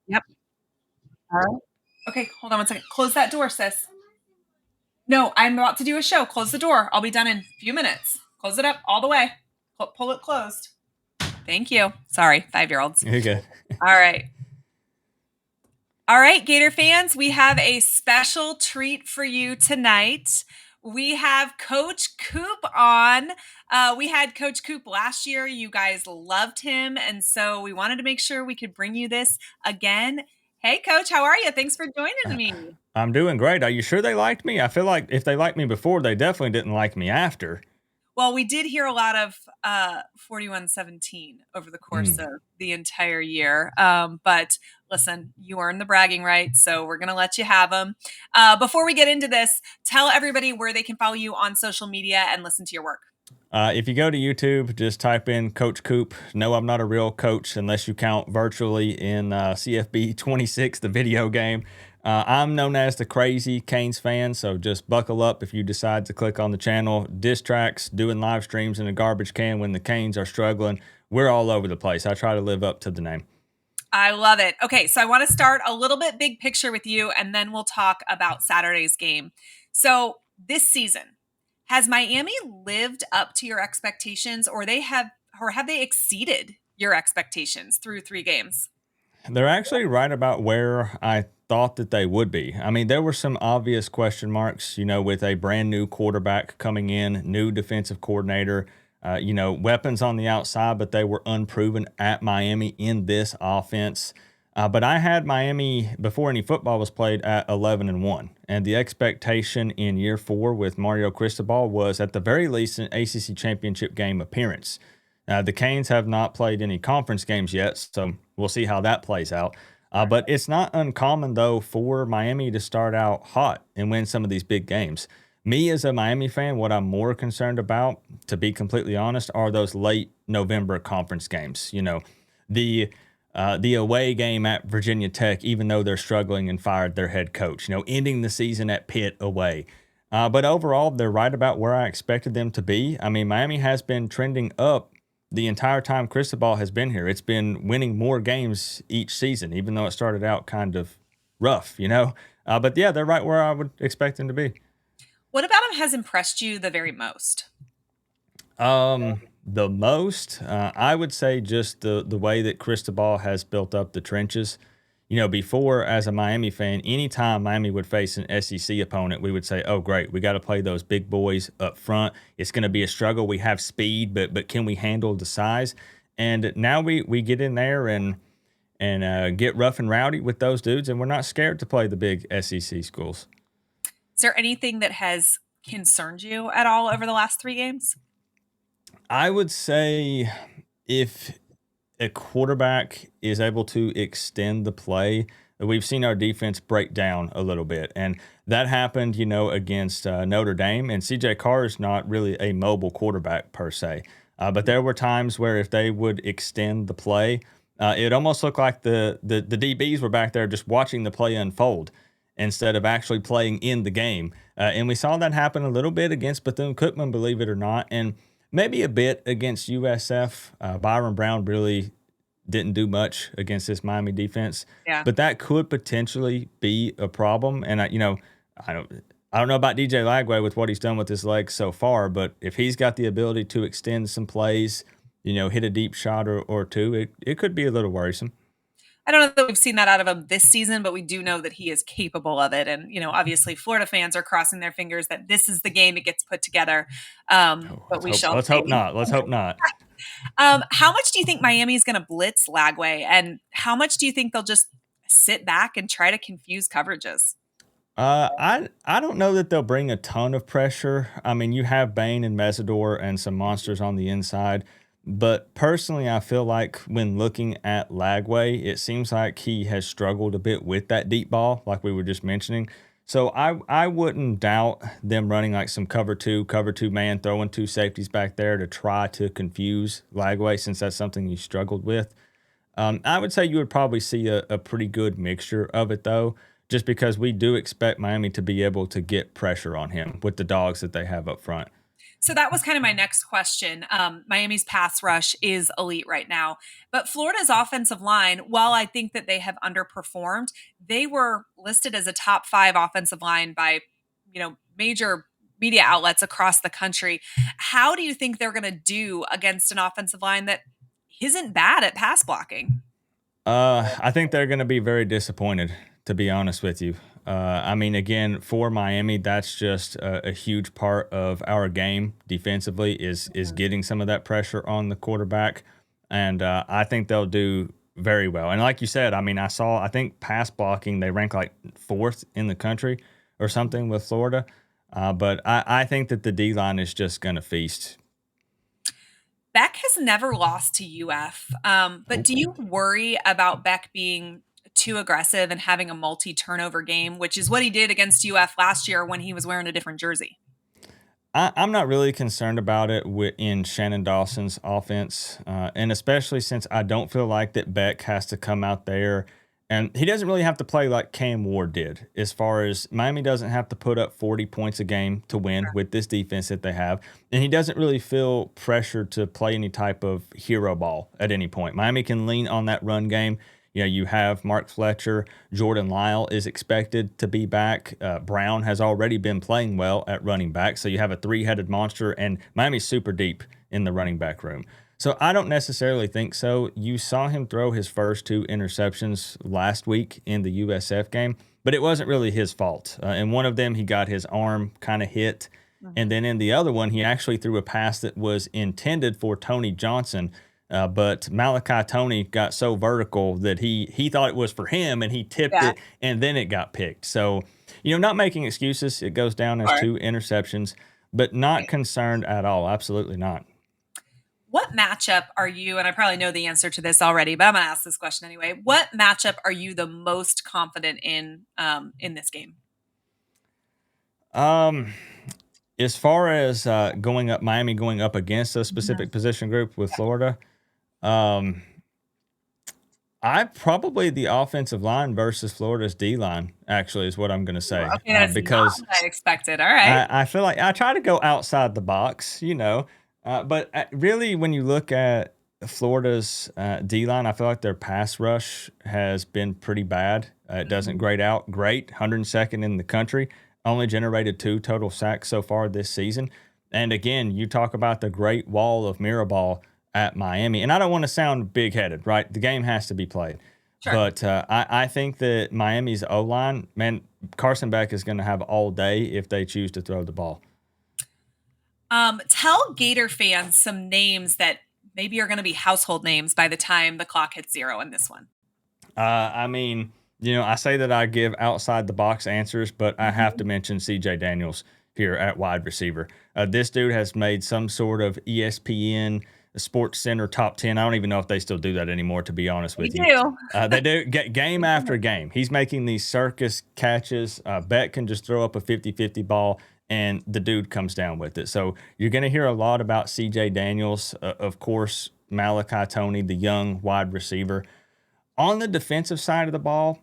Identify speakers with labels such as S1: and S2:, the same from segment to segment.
S1: Yep. All right. Okay, hold on one second. Close that door, sis. No, I'm about to do a show. Close the door. I'll be done in a few minutes. Close it up all the way. Pull it closed. Thank you. Sorry, 5-year-olds.
S2: You're good.
S1: All right. All right, Gator fans, we have a special treat for you tonight. We have Coach Coop on. We had Coach Coop last year. You guys loved him. And so we wanted to make sure we could bring you this again. Hey, Coach, how are you? Thanks for joining me.
S2: I'm doing great. Are you sure they liked me? I feel like if they liked me before, they definitely didn't like me after.
S1: Well, we did hear a lot of 41-17 over the course
S2: Mm.
S1: of the entire year. But listen, you earned the bragging rights, so we're going to let you have them. Before we get into this, tell everybody where they can follow you on social media and listen to your work.
S2: If you go to YouTube, just type in Coach Coop. No, I'm not a real coach unless you count virtually in CFB 26, the video game. I'm known as the crazy Canes fan, so just buckle up if you decide to click on the channel. Diss tracks, doing live streams in a garbage can when the Canes are struggling. We're all over the place. I try to live up to the name.
S1: I love it. Okay, so I want to start a little bit big picture with you, and then we'll talk about Saturday's game. So this season, has Miami lived up to your expectations, or have they exceeded your expectations through 3 games?
S2: They're actually right about where I thought that they would be. I mean, there were some obvious question marks, with a brand new quarterback coming in, new defensive coordinator, weapons on the outside, but they were unproven at Miami in this offense. But I had Miami before any football was played at 11-1, and the expectation in year 4 with Mario Cristobal was at the very least an ACC championship game appearance. The Canes have not played any conference games yet, so we'll see how that plays out. But it's not uncommon, though, for Miami to start out hot and win some of these big games. Me, as a Miami fan, what I'm more concerned about, to be completely honest, are those late November conference games. The away game at Virginia Tech, even though they're struggling and fired their head coach, ending the season at Pitt away. But overall, they're right about where I expected them to be. I mean, Miami has been trending up the entire time Cristobal has been here. It's been winning more games each season, even though it started out kind of rough. But yeah, they're right where I would expect them to be.
S1: What about him has impressed you the very most?
S2: The most, I would say just the way that Cristobal has built up the trenches. Before, as a Miami fan, anytime Miami would face an SEC opponent, we would say, "Oh, great, we got to play those big boys up front. It's going to be a struggle. We have speed, but can we handle the size?" And now we get in there and get rough and rowdy with those dudes, and we're not scared to play the big SEC schools.
S1: Is there anything that has concerned you at all over the last 3 games?
S2: I would say if a quarterback is able to extend the play, we've seen our defense break down a little bit. And that happened, against Notre Dame. And CJ Carr is not really a mobile quarterback per se. But there were times where if they would extend the play, it almost looked like the DBs were back there just watching the play unfold instead of actually playing in the game. And we saw that happen a little bit against Bethune-Cookman, believe it or not. And maybe a bit against USF. Byron Brown really didn't do much against this Miami defense,
S1: Yeah.
S2: but that could potentially be a problem. And I don't know about DJ Lagway with what he's done with his legs so far, but if he's got the ability to extend some plays, hit a deep shot or two, it could be a little worrisome.
S1: I don't know that we've seen that out of him this season, but we do know that he is capable of it. And, obviously Florida fans are crossing their fingers that this is the game it gets put together. But we shall
S2: Let's
S1: see.
S2: hope not. Let's hope not.
S1: How much do you think Miami is going to blitz Lagway? And how much do you think they'll just sit back and try to confuse coverages?
S2: I don't know that they'll bring a ton of pressure. I mean, you have Bain and Mesidor and some monsters on the inside. But personally, I feel like when looking at Lagway, it seems like he has struggled a bit with that deep ball, like we were just mentioning. So I wouldn't doubt them running like some cover two man, throwing two safeties back there to try to confuse Lagway, since that's something he struggled with. I would say you would probably see a pretty good mixture of it, though, just because we do expect Miami to be able to get pressure on him with the dogs that they have up front.
S1: So that was kind of my next question. Miami's pass rush is elite right now, but Florida's offensive line, while I think that they have underperformed, they were listed as a top 5 offensive line by, major media outlets across the country. How do you think they're going to do against an offensive line that isn't bad at pass blocking?
S2: I think they're going to be very disappointed, to be honest with you. I mean, again, for Miami, that's just a huge part of our game defensively is getting some of that pressure on the quarterback, and I think they'll do very well. And like you said, I mean, I think pass blocking they rank like fourth in the country or something with Florida, but I think that the D line is just going to feast.
S1: Beck has never lost to UF. But do you worry about Beck being too aggressive and having a multi turnover game, which is what he did against UF last year when he was wearing a different jersey?
S2: I'm not really concerned about it in Shannon Dawson's offense, and especially since I don't feel like that Beck has to come out there, and he doesn't really have to play like Cam Ward did. As far as Miami doesn't have to put up 40 points a game to win with this defense that they have, and he doesn't really feel pressure to play any type of hero ball at any point. Miami can lean on that run game. You have Mark Fletcher. Jordan Lyle is expected to be back. Brown has already been playing well at running back. So you have a three-headed monster, and Miami's super deep in the running back room. So I don't necessarily think so. You saw him throw his first 2 interceptions last week in the USF game, but it wasn't really his fault. In one of them, he got his arm kind of hit. And then in the other one, he actually threw a pass that was intended for Tony Johnson, but Malachi Tony got so vertical that he thought it was for him and he tipped
S1: Yeah.
S2: it and then it got picked. So, not making excuses. It goes down as
S1: Sure.
S2: 2 interceptions, but not concerned at all. Absolutely not.
S1: What matchup are you, and I probably know the answer to this already, but I'm going to ask this question anyway. What matchup are you the most confident in this game?
S2: Um, as far as going up, Miami going up against a
S1: Mhm.
S2: specific position group with Florida, um, I probably the offensive line versus Florida's D line actually is what I'm going to
S1: Ooh,
S2: say
S1: okay, that's not
S2: because
S1: what I expected. All right.
S2: I feel like I try to go outside the box, but really, when you look at Florida's D line, I feel like their pass rush has been pretty bad. It doesn't
S1: Mhm.
S2: grade out great, 102nd in the country, only generated 2 total sacks so far this season. And again, you talk about the great wall of Mirabal at Miami, and I don't want to sound big headed, right? The game has to be played.
S1: Sure.
S2: But I think that Miami's O line, man, Carson Beck is going to have all day if they choose to throw the ball.
S1: Tell Gator fans some names that maybe are going to be household names by the time the clock hits 0 in this one.
S2: I mean, I say that I give outside the box answers, but I have
S1: Mhm.
S2: to mention CJ Daniels here at wide receiver. This dude has made some sort of ESPN Sports Center top 10. I don't even know if they still do that anymore, to be honest
S1: We
S2: with you.
S1: do.
S2: They do game after game. He's making these circus catches. Beck can just throw up a 50-50 ball, and the dude comes down with it. So you're going to hear a lot about CJ Daniels. Of course, Malachi Tony, the young wide receiver. On the defensive side of the ball,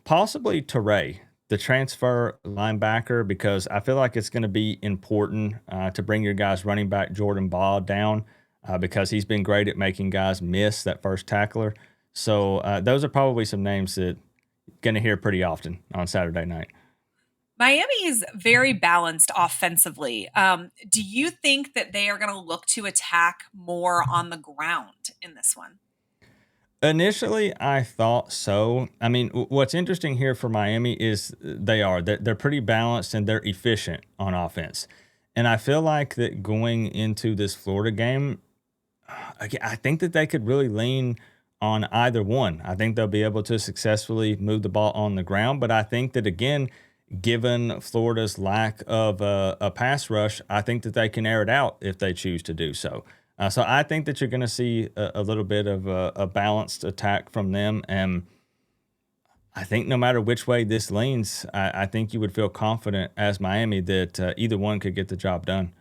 S2: possibly Teray, the transfer linebacker, because I feel like it's going to be important to bring your guys running back Jordan Baugh down because he's been great at making guys miss that first tackler. So those are probably some names that going to hear pretty often on Saturday night.
S1: Miami is very balanced offensively. Do you think that they are going to look to attack more on the ground in this one?
S2: Initially, I thought so. I mean, what's interesting here for Miami is they're pretty balanced and they're efficient on offense. And I feel like that going into this Florida game, I think that they could really lean on either one. I think they'll be able to successfully move the ball on the ground, but I think that again, given Florida's lack of a pass rush, I think that they can air it out if they choose to do so. So I think that you're going to see a little bit of a balanced attack from them, and I think no matter which way this leans, I think you would feel confident as Miami that either one could get the job done.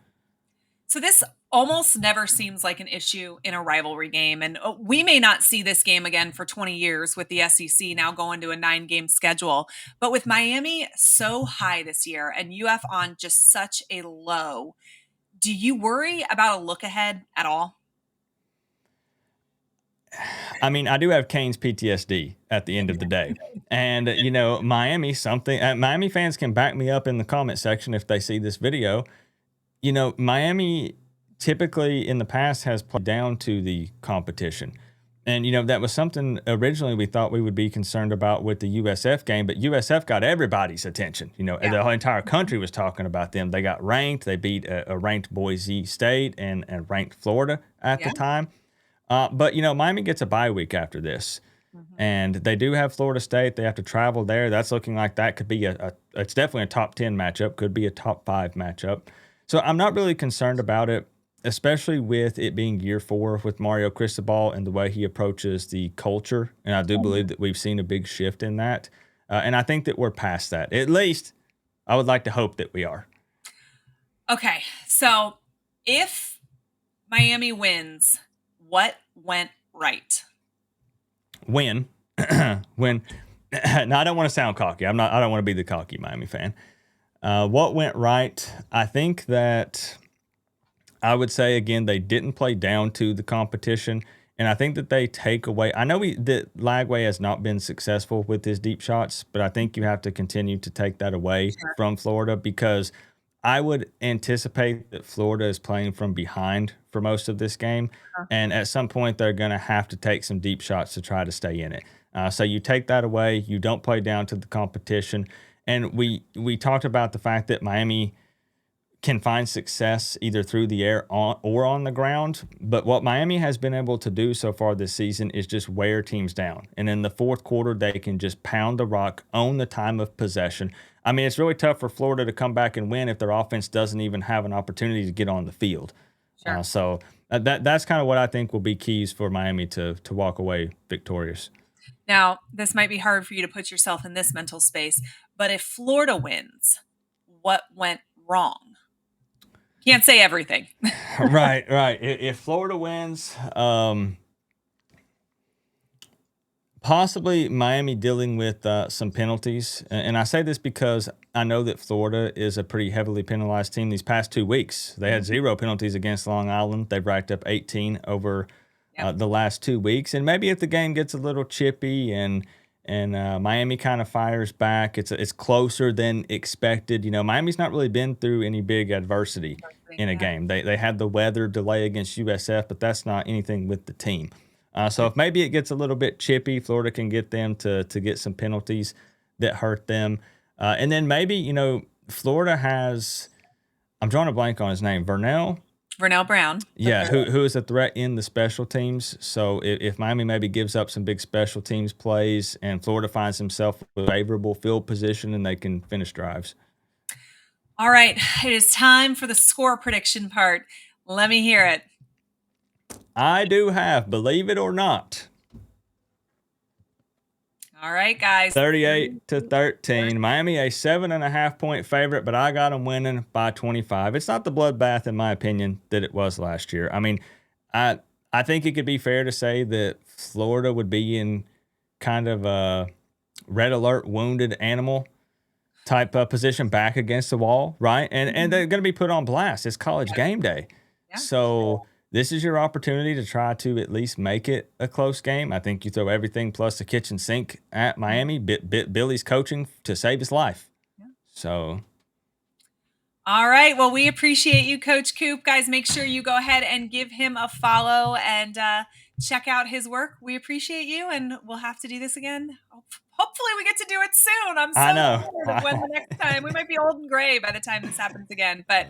S1: So this almost never seems like an issue in a rivalry game. And we may not see this game again for 20 years with the SEC now going to a 9-game schedule. But with Miami so high this year and UF on just such a low, Do you worry about a look ahead at all?
S2: I mean, I do have Canes PTSD at the end of the day. And, Miami fans can back me up in the comment section if they see this video. Miami typically in the past has played down to the competition. And, that was something originally we thought we would be concerned about with the USF game, but USF got everybody's attention.
S1: Yeah.
S2: The whole entire country was talking about them. They got ranked. They beat a ranked Boise State and ranked Florida at the
S1: Yeah.
S2: time. But, Miami gets a bye week after this.
S1: Mhm.
S2: And they do have Florida State. They have to travel there. That's looking like that could be it's definitely a top 10 matchup, could be a top 5 matchup. So I'm not really concerned about it, especially with it being year 4 with Mario Cristobal and the way he approaches the culture. And I do believe that we've seen a big shift in that. And I think that we're past that. At least I would like to hope that we are.
S1: Okay. So if Miami wins, what went right?
S2: When, when, now I don't want to sound cocky. I don't want to be the cocky Miami fan. What went right? I think that I would say again they didn't play down to the competition, and I think that they take away. I know that Lagway has not been successful with his deep shots, but I think you have to continue to take that away
S1: Sure.
S2: from Florida because I would anticipate that Florida is playing from behind for most of this game,
S1: Uh-huh.
S2: and at some point they're going to have to take some deep shots to try to stay in it. So you take that away. You don't play down to the competition, and we talked about the fact that Miami can find success either through the air or on the ground. But what Miami has been able to do so far this season is just wear teams down. And in the fourth quarter, they can just pound the rock, own the time of possession. I mean, it's really tough for Florida to come back and win if their offense doesn't even have an opportunity to get on the field.
S1: Sure.
S2: That's kind of what I think will be keys for Miami to walk away victorious.
S1: Now, this might be hard for you to put yourself in this mental space, but if Florida wins, what went wrong? Can't say everything.
S2: Right, right. If Florida wins, possibly Miami dealing with some penalties. And I say this because I know that Florida is a pretty heavily penalized team these past 2 weeks. They had 0 penalties against Long Island. They've racked up 18 over
S1: Yep.
S2: the last 2 weeks. And maybe if the game gets a little chippy and Miami kind of fires back, it's closer than expected. Miami's not really been through any big adversity in a
S1: Yeah.
S2: game. They had the weather delay against USF, but that's not anything with the team. So if maybe it gets a little bit chippy, Florida can get them to get some penalties that hurt them. And then maybe, Florida has, I'm drawing a blank on his name, Vernell.
S1: Vernell Brown.
S2: Yeah, who is a threat in the special teams. So if Miami maybe gives up some big special teams plays and Florida finds himself with a favorable field position and they can finish drives.
S1: All right. It is time for the score prediction part. Let me hear it.
S2: I do have, believe it or not,
S1: All right, guys.
S2: 38-13. Miami a 7.5-point favorite, but I got them winning by 25. It's not the bloodbath, in my opinion, that it was last year. I mean, I think it could be fair to say that Florida would be in kind of a red alert wounded animal type of position back against the wall, right? And they're going to be put on blast. It's college game day.
S1: Yeah.
S2: So this is your opportunity to try to at least make it a close game. I think you throw everything plus the kitchen sink at Miami. Billy's coaching to save his life.
S1: Yeah.
S2: So.
S1: All right. Well, we appreciate you, Coach Coop. Guys, make sure you go ahead and give him a follow and check out his work. We appreciate you, and we'll have to do this again. Hopefully, we get to do it soon. I'm so
S2: I know.
S1: excited of when the next time. We might be old and gray by the time this happens again, but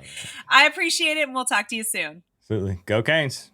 S1: I appreciate it, and we'll talk to you soon.
S2: Absolutely. Go Canes.